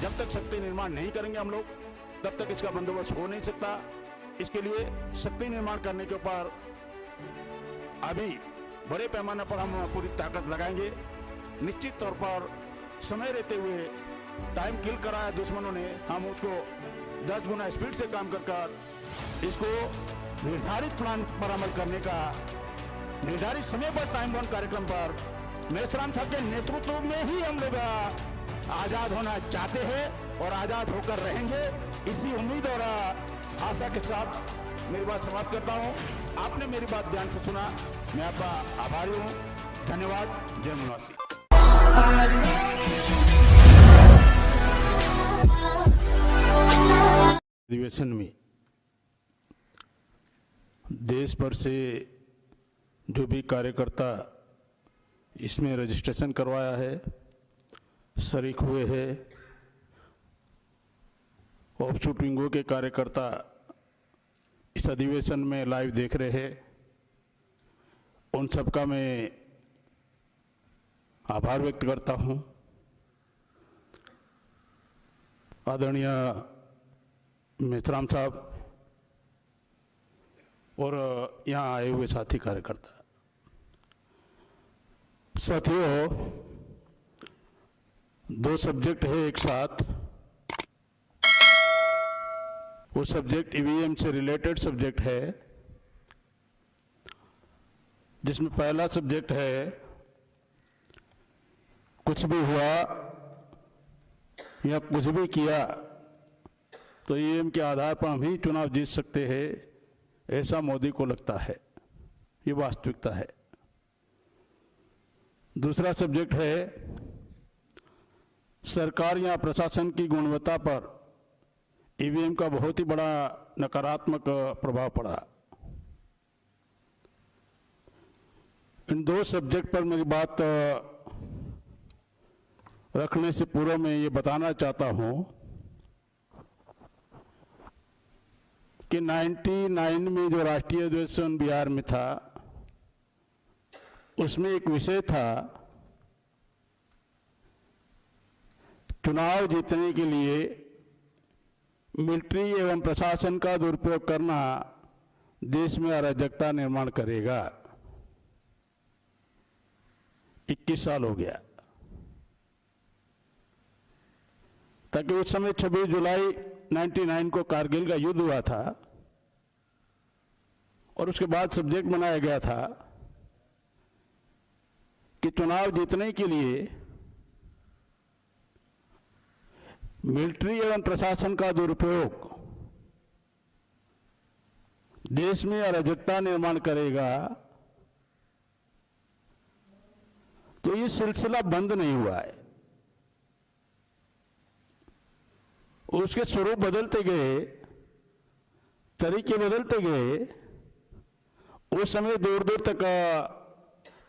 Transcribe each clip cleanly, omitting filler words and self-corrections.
जब तक शक्ति निर्माण नहीं करेंगे हम लोग, तब तक इसका बंदोबस्त हो नहीं सकता। इसके लिए शक्ति निर्माण करने के ऊपर अभी बड़े पैमाने पर हम पूरी ताकत लगाएंगे। निश्चित तौर पर समय रहते हुए टाइम किल कराया दुश्मनों ने, हम उसको 10 गुना स्पीड से काम कर इसको निर्धारित प्लान पर अमल करने का, निर्धारित समय पर टाइम बाउंड कार्यक्रम पर मेश्राम साहब के नेतृत्व में ही हम लोग आजाद होना चाहते हैं और आजाद होकर रहेंगे। इसी उम्मीद और आशा के साथ मेरी बात समाप्त करता हूं। आपने मेरी बात ध्यान से सुना, मैं आपका आभारी हूं। धन्यवाद। जय निवासी। अधिवेशन में देश भर से जो भी कार्यकर्ता इसमें रजिस्ट्रेशन करवाया है, शरीक हुए हैं, ऑफशूट विंगों के कार्यकर्ता इस अधिवेशन में लाइव देख रहे हैं, उन सबका मैं आभार व्यक्त करता हूं। आदरणीय मेश्राम साहब और यहाँ आए हुए साथी कार्यकर्ता, साथियों, 2 सब्जेक्ट है एक साथ। वो सब्जेक्ट ईवीएम से रिलेटेड सब्जेक्ट है, जिसमें पहला सब्जेक्ट है कुछ भी हुआ या कुछ भी किया तो ईवीएम के आधार पर हम ही चुनाव जीत सकते हैं, ऐसा मोदी को लगता है। ये वास्तविकता है। दूसरा सब्जेक्ट है सरकार या प्रशासन की गुणवत्ता पर ईवीएम का बहुत ही बड़ा नकारात्मक प्रभाव पड़ा। इन 2 सब्जेक्ट पर मेरी बात रखने से पूर्व मैं ये बताना चाहता हूं कि 99 में जो राष्ट्रीय अधिवेशन बिहार में था, उसमें एक विषय था चुनाव जीतने के लिए मिलिट्री एवं प्रशासन का दुरुपयोग करना देश में अराजकता निर्माण करेगा। 21 साल हो गया। ताकि उस समय 26 जुलाई 99 को कारगिल का युद्ध हुआ था और उसके बाद सब्जेक्ट बनाया गया था कि चुनाव जीतने के लिए मिलिट्री एवं प्रशासन का दुरुपयोग देश में अराजकता निर्माण करेगा। तो ये सिलसिला बंद नहीं हुआ है, उसके स्वरूप बदलते गए, तरीके बदलते गए। उस समय दूर दूर तक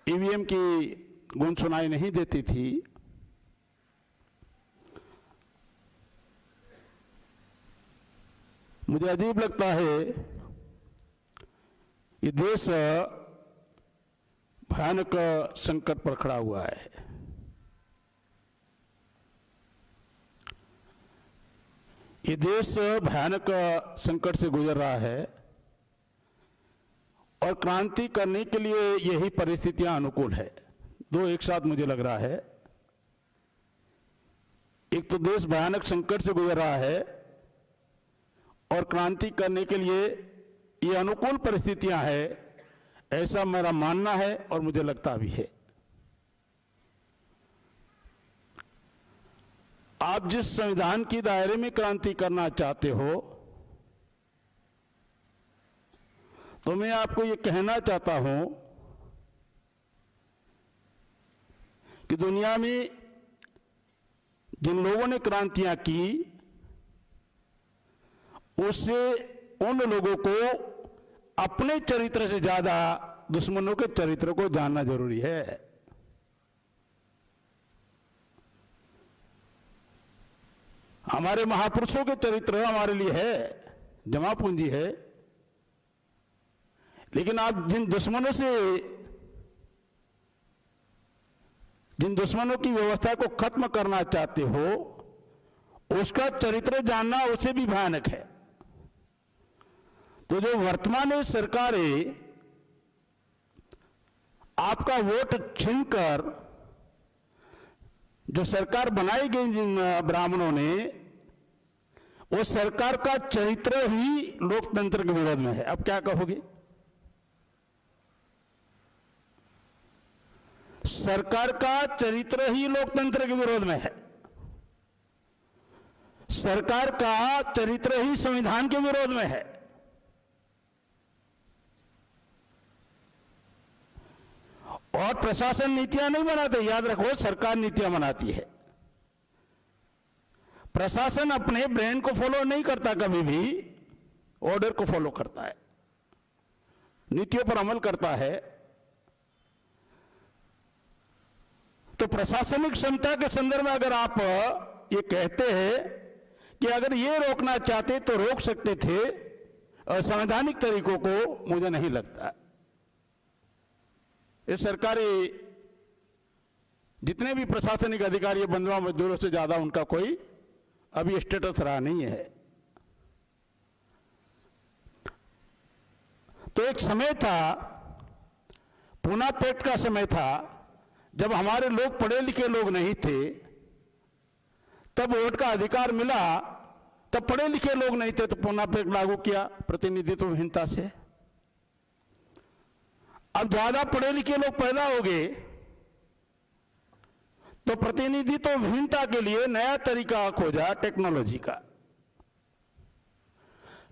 ईवीएम की गूंज सुनाई नहीं देती थी। मुझे अजीब लगता है ये देश भयानक संकट पर खड़ा हुआ है। ये देश भयानक संकट से गुजर रहा है और क्रांति करने के लिए यही परिस्थितियां अनुकूल है। 2 एक साथ मुझे लग रहा है। एक तो देश भयानक संकट से गुजर रहा है और क्रांति करने के लिए ये अनुकूल परिस्थितियां हैं, ऐसा मेरा मानना है और मुझे लगता भी है। आप जिस संविधान की दायरे में क्रांति करना चाहते हो, तो मैं आपको ये कहना चाहता हूं कि दुनिया में जिन लोगों ने क्रांतियां की, उससे उन लोगों को अपने चरित्र से ज्यादा दुश्मनों के चरित्र को जानना जरूरी है। हमारे महापुरुषों के चरित्र हमारे लिए है, जमा पूंजी है। लेकिन आप जिन दुश्मनों की व्यवस्था को खत्म करना चाहते हो, उसका चरित्र जानना उससे भी भयानक है। तो जो वर्तमान में सरकारें आपका वोट छीनकर जो सरकार बनाई गई जिन ब्राह्मणों ने, वो सरकार का चरित्र ही लोकतंत्र के विरोध में है। अब क्या कहोगे? सरकार का चरित्र ही लोकतंत्र के विरोध में है, सरकार का चरित्र ही संविधान के विरोध में है। और प्रशासन नीतियां नहीं बनाते, याद रखो, सरकार नीतियां बनाती है। प्रशासन अपने ब्रेन को फॉलो नहीं करता, कभी भी ऑर्डर को फॉलो करता है, नीतियों पर अमल करता है। तो प्रशासनिक क्षमता के संदर्भ में अगर आप ये कहते हैं कि अगर ये रोकना चाहते तो रोक सकते थे, और संवैधानिक तरीकों को मुझे नहीं लगता। ये सरकारी जितने भी प्रशासनिक अधिकारी बंधुआ मजदूरों से ज्यादा उनका कोई अभी स्टेटस रहा नहीं है। तो एक समय था, पूना पैक्ट का समय था, जब हमारे लोग पढ़े लिखे लोग नहीं थे, तब वोट का अधिकार मिला, तब पढ़े लिखे लोग नहीं थे, तो पूना पैक्ट लागू किया प्रतिनिधित्वहीनता से। अब ज्यादा पढ़े लिखे लोग पैदा हो गए, तो प्रतिनिधित्वहीनता के लिए नया तरीका खोजा टेक्नोलॉजी का।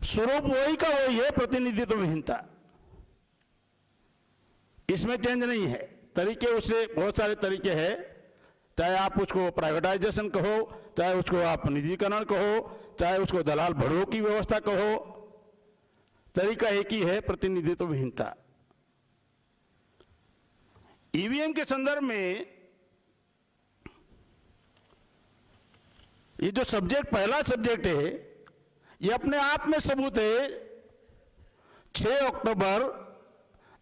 स्वरूप वही का वही है, प्रतिनिधित्वहीनता, इसमें चेंज नहीं है। तरीके उससे बहुत सारे तरीके हैं, चाहे आप उसको प्राइवेटाइजेशन कहो, चाहे उसको आप निजीकरण कहो, चाहे उसको दलाल भड़ों की व्यवस्था कहो, तरीका एक ही है, प्रतिनिधित्वहीनता। ईवीएम के संदर्भ में ये जो सब्जेक्ट, पहला सब्जेक्ट है, ये अपने आप में सबूत है। 6 अक्टूबर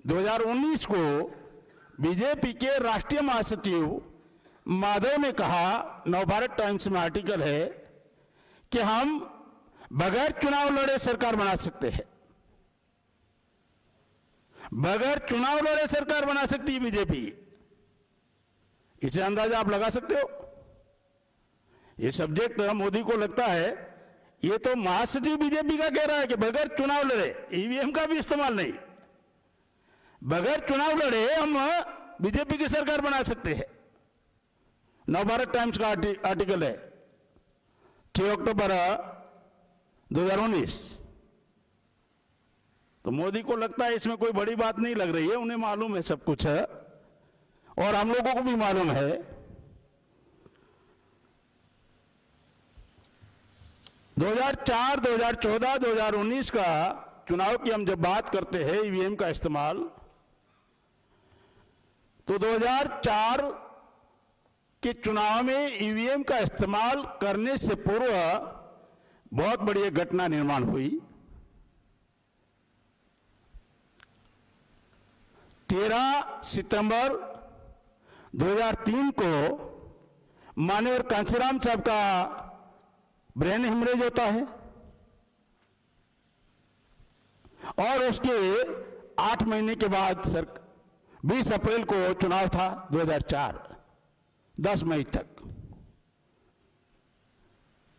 2019 को बीजेपी के राष्ट्रीय महासचिव माधव ने कहा, नवभारत टाइम्स में आर्टिकल है, कि हम बगैर चुनाव लड़े सरकार बना सकते हैं। बगैर चुनाव लड़े सरकार बना सकती है बीजेपी। इसे अंदाजा आप लगा सकते हो। ये सब्जेक्ट मोदी को लगता है, ये तो महासचिव बीजेपी का कह रहा है कि बगैर चुनाव लड़े, ईवीएम का भी इस्तेमाल नहीं, बगैर चुनाव लड़े हम बीजेपी की सरकार बना सकते हैं। नवभारत टाइम्स का आर्टिकल है, 6 अक्टूबर 2019। तो मोदी को लगता है इसमें कोई बड़ी बात नहीं लग रही है, उन्हें मालूम है सब कुछ है, और हम लोगों को भी मालूम है। 2004, 2014, 2019 का चुनाव की हम जब बात करते हैं ईवीएम का इस्तेमाल, तो 2004 के चुनाव में ईवीएम का इस्तेमाल करने से पूर्व बहुत बड़ी एक घटना निर्माण हुई। 13 सितंबर 2003 को माननीय कांशीराम साहब का ब्रेन हेमरेज होता है, और उसके 8 महीने के बाद 20 अप्रैल को चुनाव था 2004, 10 मई तक।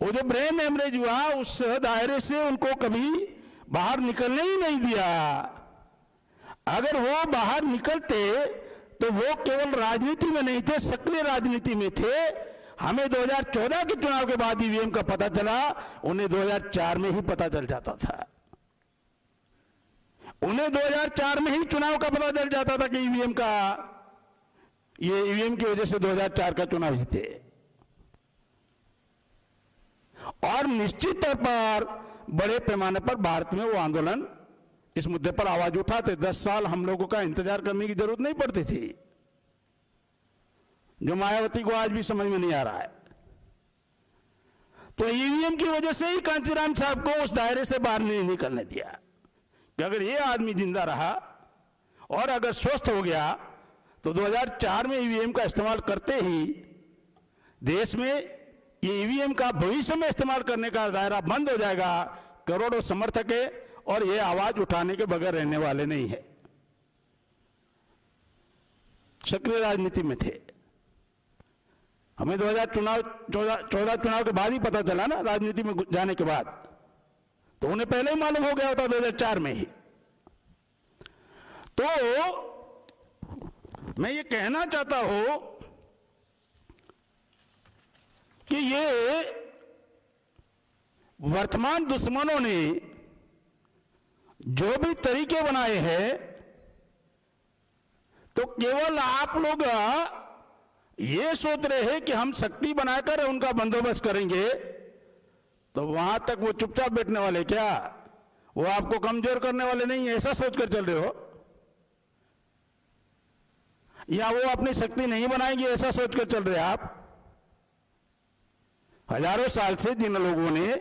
वो जो ब्रेन हेमरेज हुआ, उस दायरे से उनको कभी बाहर निकलने ही नहीं दिया। अगर वो बाहर निकलते तो वो केवल राजनीति में नहीं थे, सक्रिय राजनीति में थे। हमें 2014 के चुनाव के बाद ईवीएम का पता चला, उन्हें 2004 में ही पता चल जाता था। उन्हें 2004 में ही चुनाव का पता चल जाता था कि ईवीएम का, ये ईवीएम की वजह से 2004 का चुनाव जीते। और निश्चित तौर पर बड़े पैमाने पर भारत में वो आंदोलन, इस मुद्दे पर आवाज उठाते। 10 साल हम लोगों का इंतजार करने की जरूरत नहीं पड़ती थी, जो मायावती को आज भी समझ में नहीं आ रहा है। तो ईवीएम की वजह से ही कांशीराम साहब को उस दायरे से बाहर नहीं निकलने दिया, कि अगर ये आदमी जिंदा रहा और अगर स्वस्थ हो गया तो 2004 में ईवीएम का इस्तेमाल करते ही देश में ये ईवीएम का भविष्य में इस्तेमाल करने का दायरा बंद हो जाएगा। करोड़ों समर्थक है और ये आवाज उठाने के बगैर रहने वाले नहीं है। सक्रिय राजनीति में थे। हमें 2014 चुनाव के बाद ही पता चला ना, राजनीति में जाने के बाद। तो उन्हें पहले ही मालूम हो गया होता 2004 में ही। तो मैं ये कहना चाहता हूं कि ये वर्तमान दुश्मनों ने जो भी तरीके बनाए हैं, तो केवल आप लोग ये सोच रहे हैं कि हम शक्ति बनाकर उनका बंदोबस्त करेंगे, तो वहां तक वो चुपचाप बैठने वाले क्या? वो आपको कमजोर करने वाले नहीं है, ऐसा सोचकर चल रहे हो? या वो अपनी शक्ति नहीं बनाएंगे ऐसा सोचकर चल रहे हैं आप? हजारों साल से जिन लोगों ने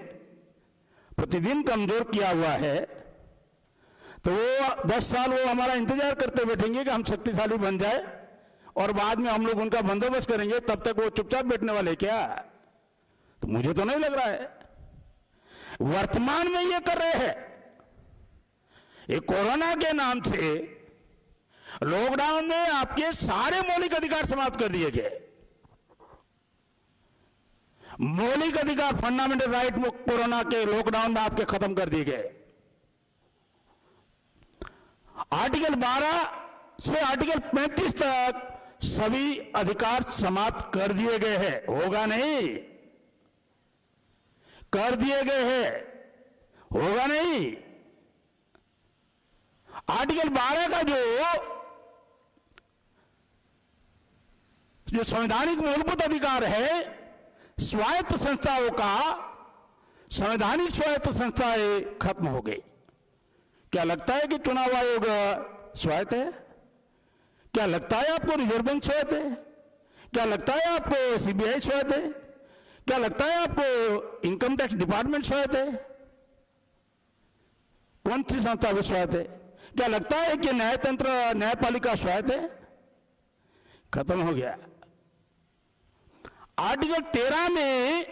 प्रतिदिन कमजोर किया हुआ है, तो वो 10 साल वो हमारा इंतजार करते बैठेंगे कि हम शक्तिशाली बन जाए और बाद में हम लोग उनका बंदोबस्त करेंगे, तब तक वो चुपचाप बैठने वाले क्या? तो मुझे तो नहीं लग रहा है। वर्तमान में ये कर रहे हैं। ये कोरोना के नाम से लॉकडाउन में आपके सारे मौलिक अधिकार समाप्त कर दिए गए। मौलिक अधिकार, फंडामेंटल राइट कोरोना के लॉकडाउन में आपके खत्म कर दिए गए। आर्टिकल 12 से आर्टिकल 35 तक सभी अधिकार समाप्त कर दिए गए हैं। होगा नहीं, कर दिए गए हैं, होगा नहीं। आर्टिकल 12 का जो संवैधानिक मूलभूत अधिकार है, स्वायत्त संस्थाओं का, संवैधानिक स्वायत्त संस्थाएं खत्म हो गई। क्या लगता है कि चुनाव आयोग स्वायत्त है? क्या लगता है आपको रिजर्व बैंक स्वायत्त है? क्या लगता है आपको सीबीआई स्वायत्त है? क्या लगता है आपको इनकम टैक्स डिपार्टमेंट स्वायत्त है? कौन सी संस्था भी स्वायत्त है? क्या लगता है कि न्यायतंत्र, न्यायपालिका स्वायत्त है? खत्म हो गया। आर्टिकल 13 में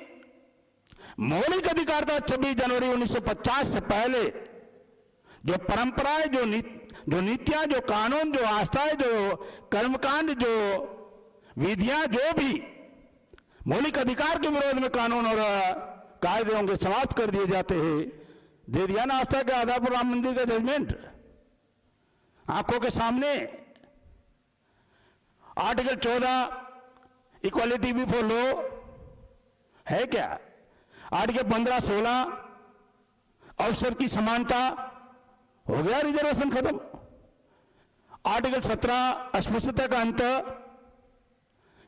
मौलिक अधिकार था 26 जनवरी 1950 से पहले। जो परंपराएं, जो नीतियां, जो कानून, जो आस्थाएं, जो कर्मकांड, जो विधियां, जो भी मौलिक अधिकार के विरोध में कानून और कायदे होंगे समाप्त कर दिए जाते हैं। दे दिया ना आस्था के आधार पर राम मंदिर का जजमेंट आंखों के सामने। आर्टिकल 14 इक्वालिटी बिफोर लॉ है क्या? आर्टिकल 15-16 अवसर की समानता, हो गया रिजर्वेशन खत्म। आर्टिकल 17 अस्पृश्यता का अंत,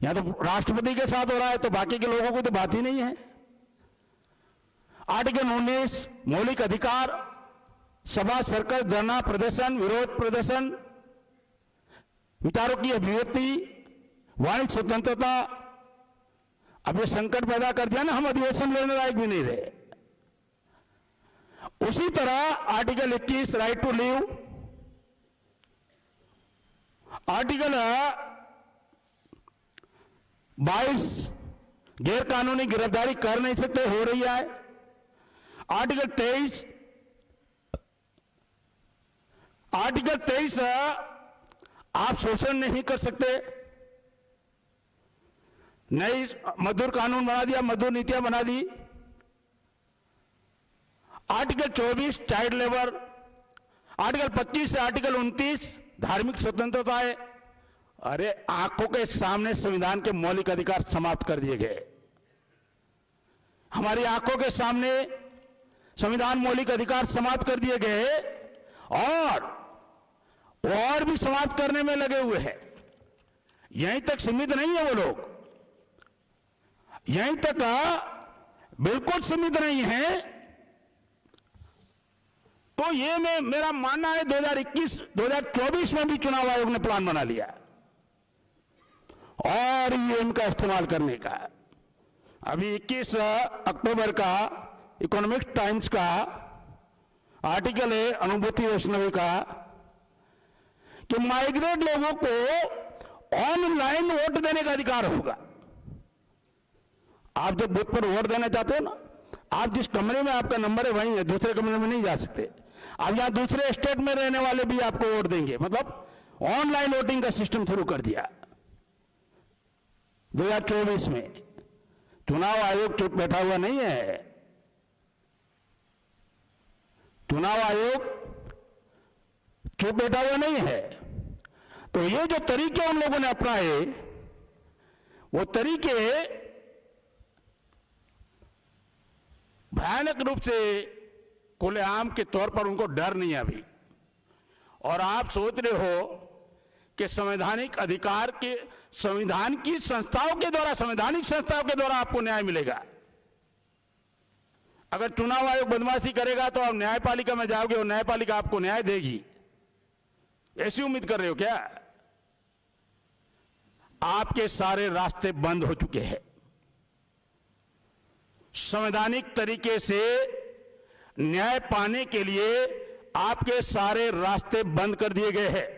या तो राष्ट्रपति के साथ हो रहा है तो बाकी के लोगों को तो बात ही नहीं है। आर्टिकल 19 मौलिक अधिकार, सभा, सर्कस, धरना प्रदर्शन, विरोध प्रदर्शन, विचारों की अभिव्यक्ति, वाणिज्य स्वतंत्रता। अब ये संकट पैदा कर दिया ना, हम अधिवेशन लेने लायक भी नहीं रहे। उसी तरह article 21 right to live, article 22 गैर कानूनी गिरफ्तारी कर नहीं सकते, हो रही है। आर्टिकल 23 आप शोषण नहीं कर सकते। नई मजदूर कानून बना दिया, मजदूर नीतियां बना दी। आर्टिकल 24 चाइल्ड लेबर, आर्टिकल 25 से आर्टिकल 29 धार्मिक स्वतंत्रता है। अरे आंखों के सामने संविधान के मौलिक अधिकार समाप्त कर दिए गए। हमारी आंखों के सामने संविधान मौलिक अधिकार समाप्त कर दिए गए और भी समाप्त करने में लगे हुए हैं। यहीं तक सीमित नहीं है वो लोग, यहीं तक बिल्कुल सीमित नहीं है। तो ये मेरा मानना है 2024 में भी चुनाव आयोग ने प्लान बना लिया और ईवीएम का इस्तेमाल करने का। अभी 21 अक्टूबर का इकोनॉमिक टाइम्स का आर्टिकल है अनुभूति वैष्णवी का कि माइग्रेट लोगों को ऑनलाइन वोट देने का अधिकार होगा। आप जब बूथ पर वोट देना चाहते हो ना, आप जिस कमरे में आपका नंबर है वहीं है, दूसरे कमरे में नहीं जा सकते। अब यहां दूसरे स्टेट में रहने वाले भी आपको वोट देंगे, मतलब ऑनलाइन वोटिंग का सिस्टम शुरू कर दिया 2024 में। चुनाव आयोग चुप बैठा हुआ नहीं है, चुनाव आयोग चुप बैठा हुआ नहीं है। तो ये जो तरीके उन लोगों ने अपनाए, वो तरीके भयानक रूप से खुलेआम के तौर पर उनको डर नहीं है अभी। और आप सोच रहे हो कि संवैधानिक अधिकार के, संविधान की संस्थाओं के द्वारा, संवैधानिक संस्थाओं के द्वारा आपको न्याय मिलेगा। अगर चुनाव आयोग बदमाशी करेगा तो आप न्यायपालिका में जाओगे और न्यायपालिका आपको न्याय देगी, ऐसी उम्मीद कर रहे हो क्या? आपके सारे रास्ते बंद हो चुके हैं। संवैधानिक तरीके से न्याय पाने के लिए आपके सारे रास्ते बंद कर दिए गए हैं।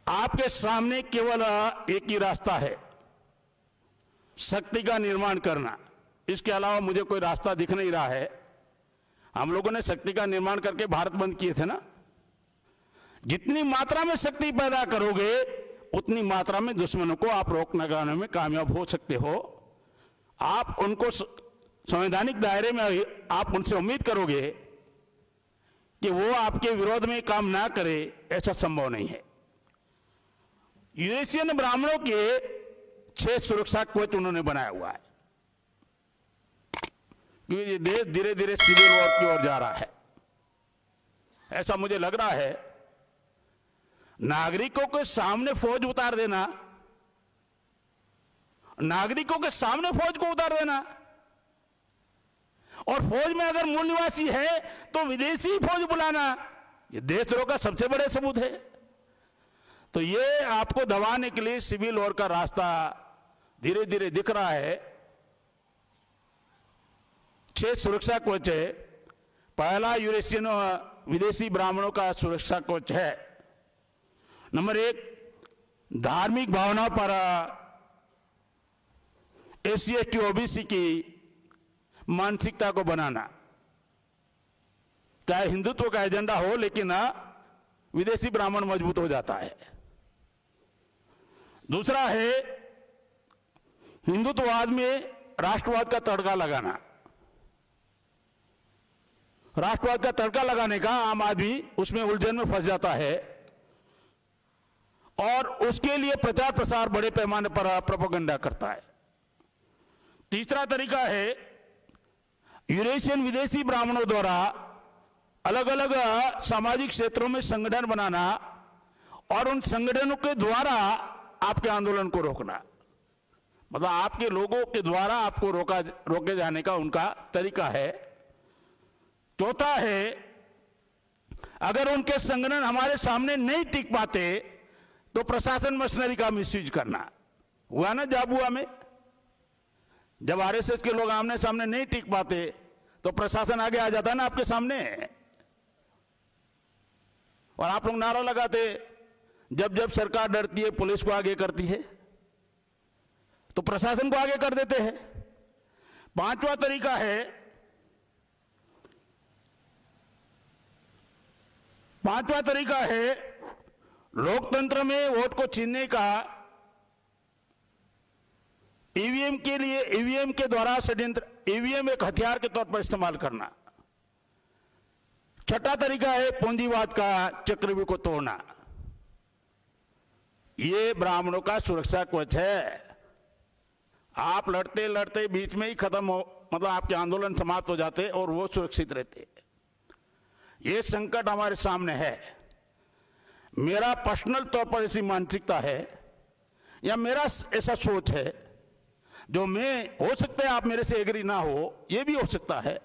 आपके सामने केवल एक ही रास्ता है, शक्ति का निर्माण करना। इसके अलावा मुझे कोई रास्ता दिख नहीं रहा है। हम लोगों ने शक्ति का निर्माण करके भारत बंद किए थे ना। जितनी मात्रा में शक्ति पैदा करोगे उतनी मात्रा में दुश्मनों को आप रोकने लगाने में कामयाब हो सकते हो। आप उनको संवैधानिक दायरे में आप उनसे उम्मीद करोगे कि वो आपके विरोध में काम ना करे, ऐसा संभव नहीं है। यूरेशियन ब्राह्मणों के 6 सुरक्षा कवच उन्होंने बनाया हुआ है, क्योंकि ये देश धीरे धीरे सिविल वॉर की ओर जा रहा है, ऐसा मुझे लग रहा है। नागरिकों के सामने फौज उतार देना, नागरिकों के सामने फौज को उतार देना, और फौज में अगर मूल निवासी है तो विदेशी फौज बुलाना, ये देशद्रोह का सबसे बड़े सबूत है। तो ये आपको दबाने के लिए सिविल वॉर का रास्ता धीरे धीरे दिख रहा है। 6 सुरक्षा कवच है। पहला यूरेशियन विदेशी ब्राह्मणों का सुरक्षा कवच है। नंबर 1, धार्मिक भावनाओं पर SC ST OBC की मानसिकता को बनाना। चाहे हिंदुत्व का एजेंडा हो, लेकिन विदेशी ब्राह्मण मजबूत हो जाता है। दूसरा है हिंदुत्ववाद में राष्ट्रवाद का तड़का लगाना। राष्ट्रवाद का तड़का लगाने का आम आदमी उसमें उलझन में फंस जाता है और उसके लिए प्रचार प्रसार बड़े पैमाने पर प्रोपेगेंडा करता है। तीसरा तरीका है यूरेशियन विदेशी ब्राह्मणों द्वारा अलग अलग सामाजिक क्षेत्रों में संगठन बनाना और उन संगठनों के द्वारा आपके आंदोलन को रोकना। मतलब आपके लोगों के द्वारा आपको रोके जाने का उनका तरीका है। चौथा है, अगर उनके संगठन हमारे सामने नहीं टिक पाते तो प्रशासन मशीनरी का मिसयूज करना। हुआ ना झाबुआ में, जब RSS के लोग आमने सामने नहीं टिक पाते तो प्रशासन आगे आ जाता ना आपके सामने, और आप लोग नारा लगाते, जब जब सरकार डरती है पुलिस को आगे करती है, तो प्रशासन को आगे कर देते हैं। पांचवा तरीका है, लोकतंत्र में वोट को छीनने का ईवीएम के लिए, ईवीएम के द्वारा षड्यंत्र, ईवीएम एक हथियार के तौर पर इस्तेमाल करना। छठा तरीका है पूंजीवाद का चक्रव्यूह को तोड़ना। ये ब्राह्मणों का सुरक्षा कवच है। आप लड़ते लड़ते बीच में ही खत्म हो, मतलब आपके आंदोलन समाप्त हो जाते और वो सुरक्षित रहते। ये संकट हमारे सामने है। मेरा पर्सनल तौर पर ऐसी मानसिकता है या मेरा ऐसा सोच है, जो मैं, हो सकता है आप मेरे से एग्री ना हो, ये भी हो सकता है।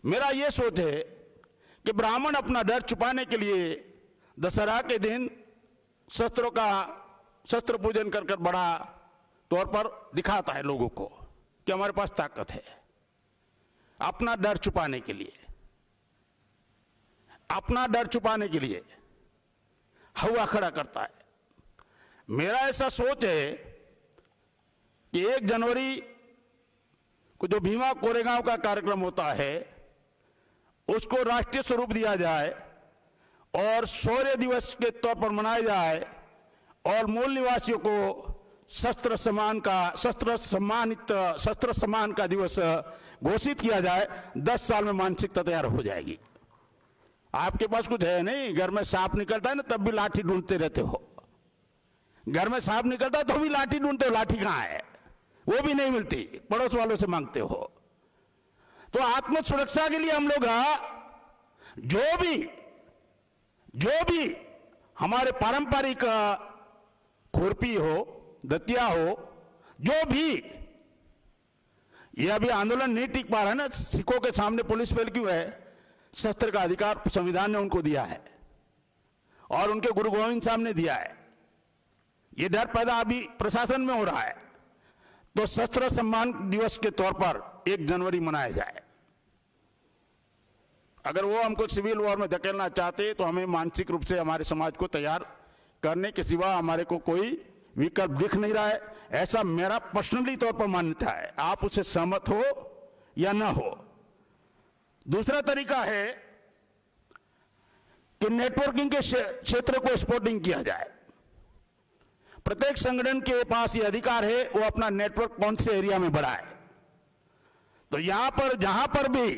मेरा ये सोच है कि ब्राह्मण अपना डर छुपाने के लिए दशहरा के दिन शस्त्र पूजन कर बड़ा तौर पर दिखाता है लोगों को कि हमारे पास ताकत है। अपना डर छुपाने के लिए, अपना डर छुपाने के लिए हवा खड़ा करता है। मेरा ऐसा सोच है कि 1 जनवरी को जो भीमा कोरेगांव का कार्यक्रम होता है उसको राष्ट्रीय स्वरूप दिया जाए और शौर्य दिवस के तौर पर मनाया जाए और मूल निवासियों को शस्त्र सम्मान का दिवस घोषित किया जाए। 10 साल में मानसिकता तैयार हो जाएगी। आपके पास कुछ है नहीं, घर में सांप निकलता है ना तब भी लाठी ढूंढते रहते हो। घर में सांप निकलता है तो भी लाठी ढूंढते हो, लाठी कहां है, वो भी नहीं मिलती, पड़ोस वालों से मांगते हो। तो आत्म सुरक्षा के लिए हम लोग जो भी हमारे पारंपरिक खुरपी हो, दतिया हो, जो भी ये अभी आंदोलन नहीं टिक पा रहा है ना, सिखों के सामने पुलिस फेल क्यों है? शस्त्र का अधिकार संविधान ने उनको दिया है और उनके गुरु गोविंद साहब ने दिया है। ये डर पैदा अभी प्रशासन में हो रहा है। तो शस्त्र सम्मान दिवस के तौर पर 1 जनवरी मनाया जाए। अगर वो हमको सिविल वॉर में धकेलना चाहते तो हमें मानसिक रूप से हमारे समाज को तैयार करने के सिवा हमारे को कोई विकल्प दिख नहीं रहा है। ऐसा मेरा पर्सनली तौर पर मान्यता है, आप उससे सहमत हो या ना हो। दूसरा तरीका है कि नेटवर्किंग के क्षेत्र को स्पोर्टिंग किया जाए। प्रत्येक संगठन के पास ये अधिकार है, वो अपना नेटवर्क कौन से एरिया में बढ़ाए। तो यहां पर जहां पर भी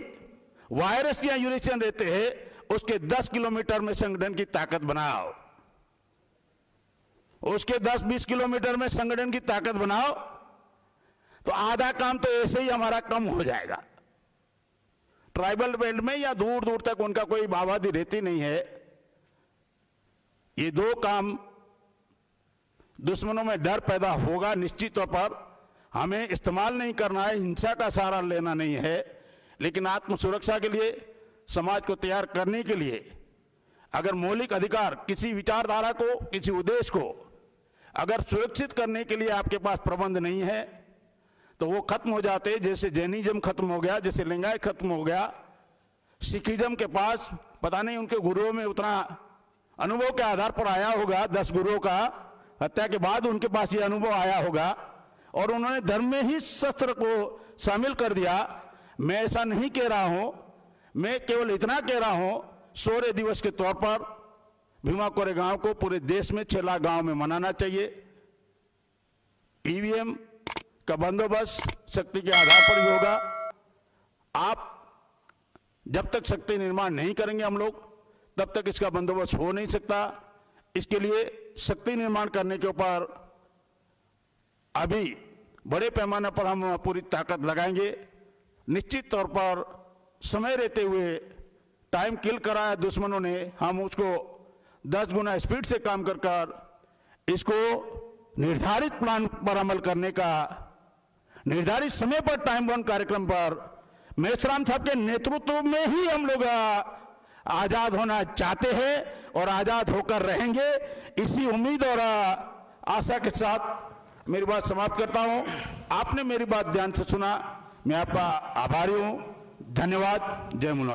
वायरस या यूरेशियन रहते हैं उसके 10 किलोमीटर में संगठन की ताकत बनाओ, उसके 10-20 किलोमीटर में संगठन की ताकत बनाओ, तो आधा काम तो ऐसे ही हमारा कम हो जाएगा। ट्राइबल बेल्ट में या दूर दूर तक उनका कोई आबादी रहती नहीं है। ये 2 काम दुश्मनों में डर पैदा होगा। निश्चित तौर पर हमें इस्तेमाल नहीं करना है, हिंसा का सहारा लेना नहीं है, लेकिन आत्म सुरक्षा के लिए, समाज को तैयार करने के लिए अगर मौलिक अधिकार किसी विचारधारा को, किसी उद्देश्य को अगर सुरक्षित करने के लिए आपके पास प्रबंध नहीं है तो वो खत्म हो जाते। जैसे जैनिज्म खत्म हो गया, जैसे लिंगायत खत्म हो गया। सिखिज्म के पास पता नहीं उनके गुरुओं में उतना अनुभव के आधार पर आया होगा, 10 गुरुओं का हत्या के बाद उनके पास ये अनुभव आया होगा और उन्होंने धर्म में ही शस्त्र को शामिल कर दिया। मैं ऐसा नहीं कह रहा हूं, मैं केवल इतना कह रहा हूं, शौर्य दिवस के तौर पर भीमा कोरेगांव को पूरे देश में 6 लाख गांव में मनाना चाहिए। ईवीएम का बंदोबस्त शक्ति के आधार पर ही होगा। आप जब तक शक्ति निर्माण नहीं करेंगे हम लोग, तब तक इसका बंदोबस्त हो नहीं सकता। इसके लिए शक्ति निर्माण करने के ऊपर अभी बड़े पैमाने पर हम पूरी ताकत लगाएंगे। निश्चित तौर पर समय रहते हुए टाइम किल कराया दुश्मनों ने, हम उसको 10 गुना स्पीड से काम कर इसको निर्धारित प्लान पर अमल करने का, निर्धारित समय पर टाइम बाउंड कार्यक्रम पर मेश्राम साहब के नेतृत्व में ही हम लोग आजाद होना चाहते हैं और आजाद होकर रहेंगे। इसी उम्मीद और आशा के साथ मेरी बात समाप्त करता हूं। आपने मेरी बात ध्यान से सुना, मैं आपका आभारी हूं। धन्यवाद। जय मुलाकात।